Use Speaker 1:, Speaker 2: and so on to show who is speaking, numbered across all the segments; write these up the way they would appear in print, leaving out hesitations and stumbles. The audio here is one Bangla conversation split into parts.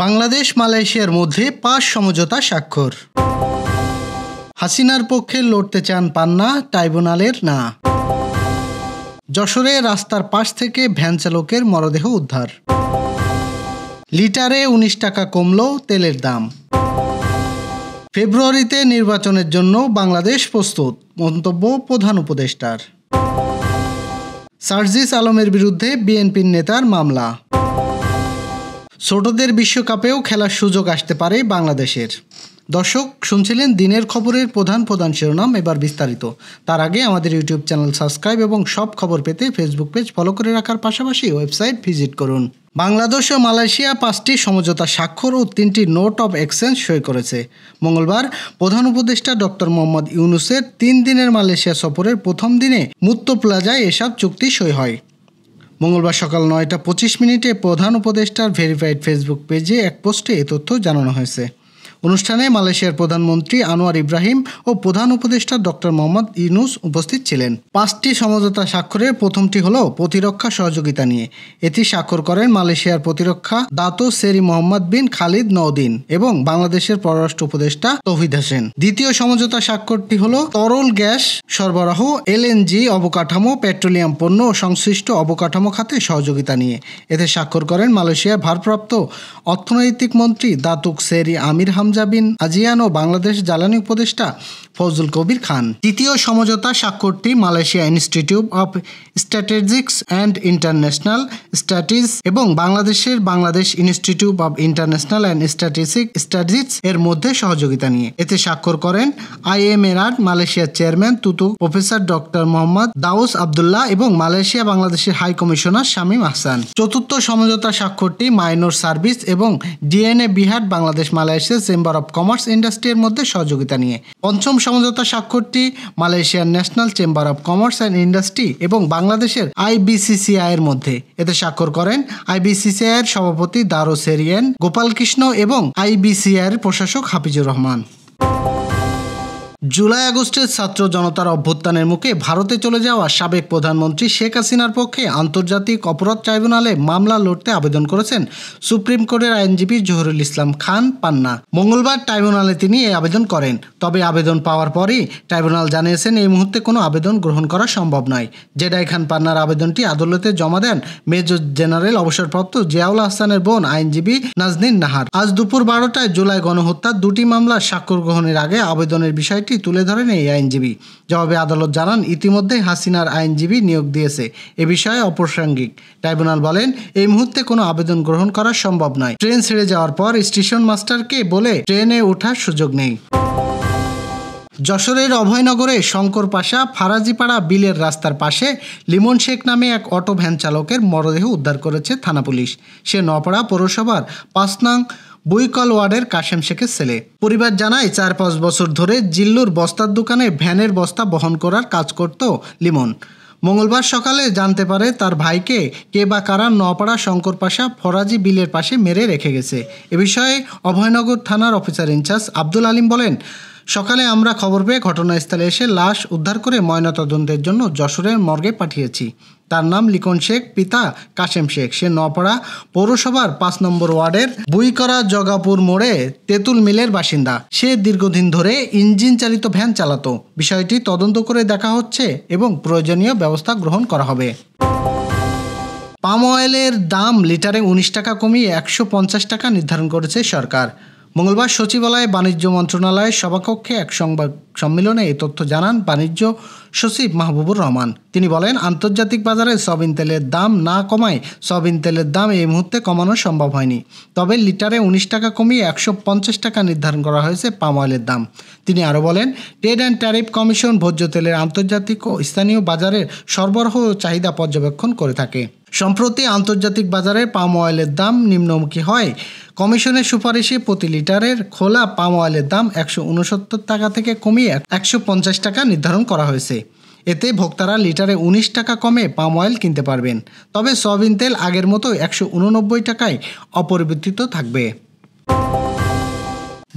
Speaker 1: বাংলাদেশ মালয়েশিয়ার মধ্যে ৫ সমঝোতা স্বাক্ষর। হাসিনার পক্ষে লড়তে চান পান্না, ট্রাইব্যুনালের না। যশোরে রাস্তার পাশ থেকে ভ্যান চালকের মরদেহ উদ্ধার। লিটারে ১৯ টাকা কমল তেলের দাম। ফেব্রুয়ারিতে নির্বাচনের জন্য বাংলাদেশ প্রস্তুত, মন্তব্য প্রধান উপদেষ্টার। সার্জিস আলমের বিরুদ্ধে বিএনপির নেতার মামলা। ছোটদের বিশ্বকাপেও খেলার সুযোগ আসতে পারে বাংলাদেশের। দর্শক, শুনছিলেন দিনের খবরের প্রধান শিরোনাম, এবার বিস্তারিত। তার আগে আমাদের ইউটিউব চ্যানেল সাবস্ক্রাইব এবং সব খবর পেতে ফেসবুক পেজ ফলো করে রাখার পাশাপাশি ওয়েবসাইট ভিজিট করুন। বাংলাদেশ ও মালয়েশিয়া ৫টি সমঝোতা স্বাক্ষর ও 3টি নোট অব এক্সচেঞ্জ সই করেছে। মঙ্গলবার প্রধান উপদেষ্টা ডক্টর মোহাম্মদ ইউনূসের 3 দিনের মালয়েশিয়া সফরের প্রথম দিনে মুত্তো প্লাজায় এসব চুক্তি সই হয়। মঙ্গলবার সকাল ৯টা ২৫ মিনিটে প্রধান উপদেষ্টার ভেরিফাইড ফেসবুক পেজে এক পোস্টে এ তথ্য জানানো হয়েছে। অনুষ্ঠানে মালয়েশিয়ার প্রধানমন্ত্রী আনোয়ার ইব্রাহিম ও প্রধান উপদেষ্টা ডক্টর মোহাম্মদ ইউনূস উপস্থিত ছিলেন। 5টি সমঝোতা স্বাক্ষরের প্রথমটি হল প্রতিরক্ষা সহযোগিতা নিয়ে। এটি স্বাক্ষর করেন মালয়েশিয়ার প্রতিরক্ষা দাতো সেরি মোহাম্মদ বিন খালিদ নওদিন এবং বাংলাদেশের পররাষ্ট্র উপদেষ্টা তৌহিদ হোসেন। দ্বিতীয় সমঝোতা স্বাক্ষরটি হল তরল গ্যাস সরবরাহ, এলএনজি অবকাঠামো, পেট্রোলিয়াম পণ্য ও সংশ্লিষ্ট অবকাঠামো খাতে সহযোগিতা নিয়ে। এতে স্বাক্ষর করেন মালয়েশিয়ার ভারপ্রাপ্ত অর্থনৈতিক মন্ত্রী দাতুক সেরি আমির হামজা বিন আজিয়ান ও বাংলাদেশ জ্বালানি উপদেষ্টা ফজলুল কবির খান। তৃতীয় সমঝোতা স্বাক্ষরটি Malaysia institute of strategics and international studies এবং বাংলাদেশের Bangladesh institute of international and strategic studies এর মধ্যে সহযোগিতা নিয়ে। এতে স্বাক্ষর করেন আইএমএআর মালয়েশিয়ার চেয়ারম্যান তুতু professor doctor Mohammad Daus Abdullah এবং মালয়েশিয়া বাংলাদেশের হাই কমিশনার শামীম আহসান। চতুর্থ সমঝোতা স্বাক্ষরটি মাইনর সার্ভিস এবং ডিএনএ বিহার Bangladesh Malaysia chamber of commerce industry এর মধ্যে সহযোগিতা নিয়ে। পঞ্চম সমঝোতা স্বাক্ষরটি মালয়েশিয়ার national chamber of commerce and industry এবং বাংলাদেশের আইবিসিসিআই এর মধ্যে। এতে স্বাক্ষর করেন আইবিসিসিআই এর সভাপতি দারো সেরিয়েন গোপালকৃষ্ণ এবং আইবিসিআই এর প্রশাসক হাফিজুর রহমান। জুলাই আগস্টের ছাত্র জনতার অভ্যুত্থানের মুখে ভারতে চলে যাওয়া সাবেক প্রধানমন্ত্রী শেখ হাসিনার পক্ষে আন্তর্জাতিক অপরাধ ট্রাইব্যুনালে মামলা লড়তে আবেদন করেছেন সুপ্রিম কোর্টের আইনজীবী জহুরুল ইসলাম খান পান্না। মঙ্গলবার ট্রাইব্যুনালে তিনি এই আবেদন করেন। তবে আবেদন পাওয়ার পরই ট্রাইব্যুনাল জানিয়েছেন এই মুহূর্তে কোনো আবেদন গ্রহণ করা সম্ভব নয়। জেডাই খান পান্নার আবেদনটি আদালতে জমা দেন মেজর জেনারেল অবসরপ্রাপ্ত জিয়াউল আহসানের বোন আইনজীবী নাজনীন নাহার। আজ দুপুর 12টায় জুলাই গণহত্যার 2টি মামলার স্বাক্ষর গ্রহণের আগে আবেদনের বিষয়টি তুলে ধরেন এই আইনজীবী। জবাবে আদালত জানান ইতিমধ্যে হাসিনার আইনজীবী নিয়োগ দিয়েছে, এ বিষয়ে অপ্রাসঙ্গিক। ট্রাইব্যুনাল বলেন এই মুহূর্তে কোনো আবেদন গ্রহণ করা সম্ভব নয়। ট্রেন ছেড়ে যাওয়ার পর স্টেশন মাস্টারকে বলে ট্রেনে ওঠার সুযোগ নেই। যশোরের অভয়নগরে শঙ্করপাশা ফারাজিপাড়া বিলের রাস্তার পাশে লিমন শেখ নামে এক অটো ভ্যান চালকের মরদেহ উদ্ধার করেছে থানা পুলিশ। সে নওপাড়া পৌরসভার ৫ নং বুইকল ওয়ার্ডের কাশেম শেখের ছেলে। পরিবার জানায় ৪-৫ বছর ধরে জিল্লুর বস্তার দোকানে ভ্যানের বস্তা বহন করার কাজ করত লিমন। মঙ্গলবার সকালে জানতে পারে তার ভাইকে কে বা কারা নওপাড়া শঙ্করপাশা ফরাজি বিলের পাশে মেরে রেখে গেছে। এ বিষয়ে অভয়নগর থানার অফিসার ইনচার্জ আব্দুল আলিম বলেন, সকালে আমরা খবর পেয়ে ঘটনাস্থলে এসে লাশ উদ্ধার করে ময়নাতদন্তের জন্য যশোরের মর্গে পাঠিয়েছি। তার নাম লিখন শেখ, পিতা কাশেম শেখ। সে নওপাড়া পৌরসভার ৫ নম্বর ওয়ার্ডের বুইকরা জগাপুর মোড়ে তেঁতুল মিলের বাসিন্দা। সে দীর্ঘদিন ধরে ইঞ্জিন চালিত ভ্যান চালাতো। বিষয়টি তদন্ত করে দেখা হচ্ছে এবং প্রয়োজনীয় ব্যবস্থা গ্রহণ করা হবে। পাম অয়েলের দাম লিটারে ১৯ টাকা কমিয়ে ১৫০ টাকা নির্ধারণ করেছে সরকার। মঙ্গলবার সচিবালয়ে বাণিজ্য মন্ত্রণালয়ের সভাকক্ষে এক সংবাদ সম্মেলনে এই তথ্য জানান বাণিজ্য সচিব মাহবুবুর রহমান। তিনি বলেন, আন্তর্জাতিক বাজারে সয়াবিন তেলের দাম না কমায় সয়াবিন তেলের দাম এই মুহূর্তে কমানো সম্ভব হয়নি। তবে লিটারে ১৯ টাকা কমিয়ে ১৫০ টাকা নির্ধারণ করা হয়েছে পাম অয়েলের দাম। তিনি আরও বলেন, ট্রেড অ্যান্ড ট্যারিফ কমিশন ভোজ্য তেলের আন্তর্জাতিক ও স্থানীয় বাজারের সরবরাহ ও চাহিদা পর্যবেক্ষণ করে থাকে। সম্প্রতি আন্তর্জাতিক বাজারে পাম অয়েলের দাম নিম্নমুখী হয়। কমিশনের সুপারিশে প্রতি লিটারের খোলা পাম অয়েলের দাম ১৬৯ টাকা থেকে কমিয়ে ১৫০ টাকা নির্ধারণ করা হয়েছে। এতে ভোক্তারা লিটারে ১৯ টাকা কমে পাম অয়েল কিনতে পারবেন। তবে সয়াবিন তেল আগের মতো ১৮৯ টাকায় অপরিবর্তিত থাকবে।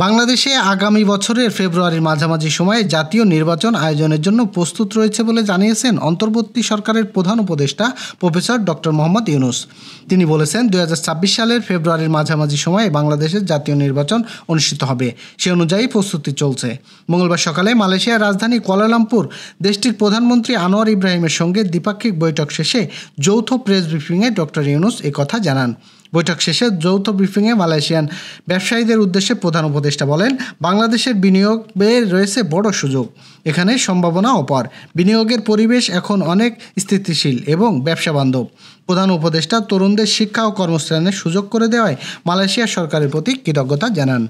Speaker 1: বাংলাদেশে আগামী বছরের ফেব্রুয়ারির মাঝামাঝি সময়ে জাতীয় নির্বাচন আয়োজনের জন্য প্রস্তুত রয়েছে বলে জানিয়েছেন অন্তর্বর্তী সরকারের প্রধান উপদেষ্টা প্রফেসর ডক্টর মোহাম্মদ ইউনূস। তিনি বলেছেন, 2026 সালের ফেব্রুয়ারির মাঝামাঝি সময়ে বাংলাদেশের জাতীয় নির্বাচন অনুষ্ঠিত হবে। সে অনুযায়ী প্রস্তুতি চলছে। মঙ্গলবার সকালে মালয়েশিয়ার রাজধানী কুয়ালালামপুর দেশটির প্রধানমন্ত্রী আনোয়ার ইব্রাহিমের সঙ্গে দ্বিপাক্ষিক বৈঠক শেষে যৌথ প্রেস ব্রিফিংয়ে ডক্টর ইউনূস একথা জানান। বৈঠক শেষে যৌথ ব্রিফিংয়ে মালয়েশিয়ান ব্যবসায়ীদের উদ্দেশ্যে প্রধান উপদেষ্টা বলেন, বাংলাদেশের বিনিয়োগে রয়েছে বড় সুযোগ। এখানে সম্ভাবনা অপার। বিনিয়োগের পরিবেশ এখন অনেক স্থিতিশীল এবং ব্যবসা বান্ধব। প্রধান উপদেষ্টা তরুণদের শিক্ষা ও কর্মসংস্থানের সুযোগ করে দেওয়ায় মালয়েশিয়া সরকারের প্রতি কৃতজ্ঞতা জানান।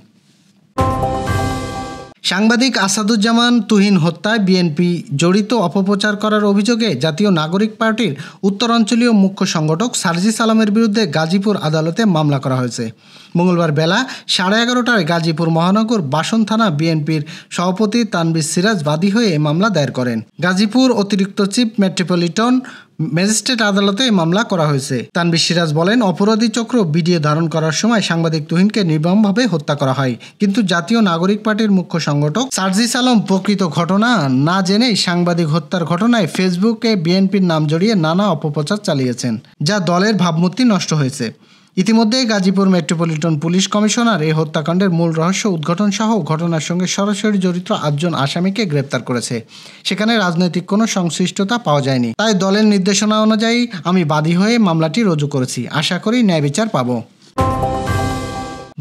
Speaker 1: সাংবাদিক আসাদুজ্জামান তুহিন হত্যায় বিএনপি জড়িত অপপ্রচার করার অভিযোগে জাতীয় নাগরিক পার্টির উত্তরাঞ্চলীয় মুখ্য সংগঠক সার্জিস আলমের বিরুদ্ধে গাজীপুর আদালতে মামলা করা হয়েছে। মঙ্গলবার বেলা 11:30টায় গাজীপুর মহানগর বাসন থানা বিএনপির সভাপতি তানভীর সিরাজ বাদী হয়ে এই মামলা দায়ের করেন। গাজীপুর অতিরিক্ত চিফ মেট্রোপলিটন ম্যাজিস্ট্রেট আদালতে এই মামলা করা হয়েছে। তানভীর সিরাজ বলেন, অপরাধী চক্র ভিডিও ধারণ করার সময় সাংবাদিক তুহিনকে নির্মমভাবে হত্যা করা হয়, কিন্তু জাতীয় নাগরিক পার্টির মুখ্য সংগঠক সার্জিস আলম প্রকৃত ঘটনা না জেনেই সাংবাদিক হত্যার ঘটনায় ফেসবুকে বিএনপির নাম জড়িয়ে নানা অপপ্রচার চালিয়েছেন, যা দলের ভাবমূর্তি নষ্ট হয়েছে। ইতিমধ্যে গাজীপুর মেট্রোপলিটন পুলিশ কমিশনার এই হত্যাকাণ্ডের মূল রহস্য উদ্ঘাটন সহ ঘটনার সঙ্গে সরাসরি জড়িত 8 জন আসামিকে গ্রেপ্তার করেছে। সেখানে রাজনৈতিক কোনো সংশ্লিষ্টতা পাওয়া যায়নি। তাই দলের নির্দেশনা অনুযায়ী আমি বাদী হয়ে মামলাটি রুজু করেছি। আশা করি ন্যায় বিচার পাব।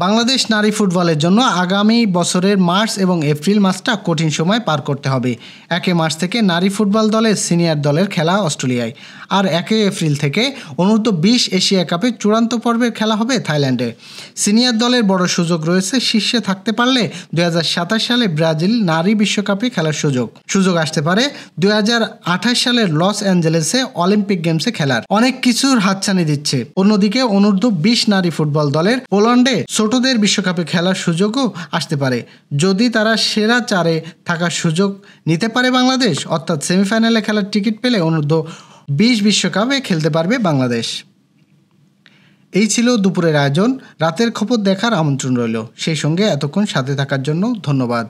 Speaker 1: বাংলাদেশ নারী ফুটবলের জন্য আগামী বছরের মার্চ এবং এপ্রিল মাসটা কঠিন সময় পার করতে হবে। 1 মার্চ থেকে নারী ফুটবল দলের সিনিয়র দলের খেলা অস্ট্রেলিয়ায়, আর 1 এপ্রিল থেকে অনূর্ধ্ব 20 এশিয়া কাপের চূড়ান্ত পর্বের খেলা হবে থাইল্যান্ডে। সিনিয়র দলের বড় সুযোগ রয়েছে শীর্ষে থাকতে পারলে 2027 সালে ব্রাজিল নারী বিশ্বকাপে খেলার সুযোগ আসতে পারে। 2028 সালের লস অ্যাঞ্জেলেসে অলিম্পিক গেমসে খেলার অনেক কিছুর হাতছানি দিচ্ছে। অন্যদিকে অনূর্ধ্ব 20 নারী ফুটবল দলের পোল্যান্ডে ছোটদের বিশ্বকাপে খেলার সুযোগও আসতে পারে, যদি তারা সেরা 4-এ থাকার সুযোগ নিতে পারে বাংলাদেশ, অর্থাৎ সেমিফাইনালে খেলার টিকিট পেলে অনূর্ধ্ব 20 বিশ্বকাপে খেলতে পারবে বাংলাদেশ। এই ছিল দুপুরের আয়োজন। রাতের খবর দেখার আমন্ত্রণ রইল। সেই সঙ্গে এতক্ষণ সাথে থাকার জন্য ধন্যবাদ।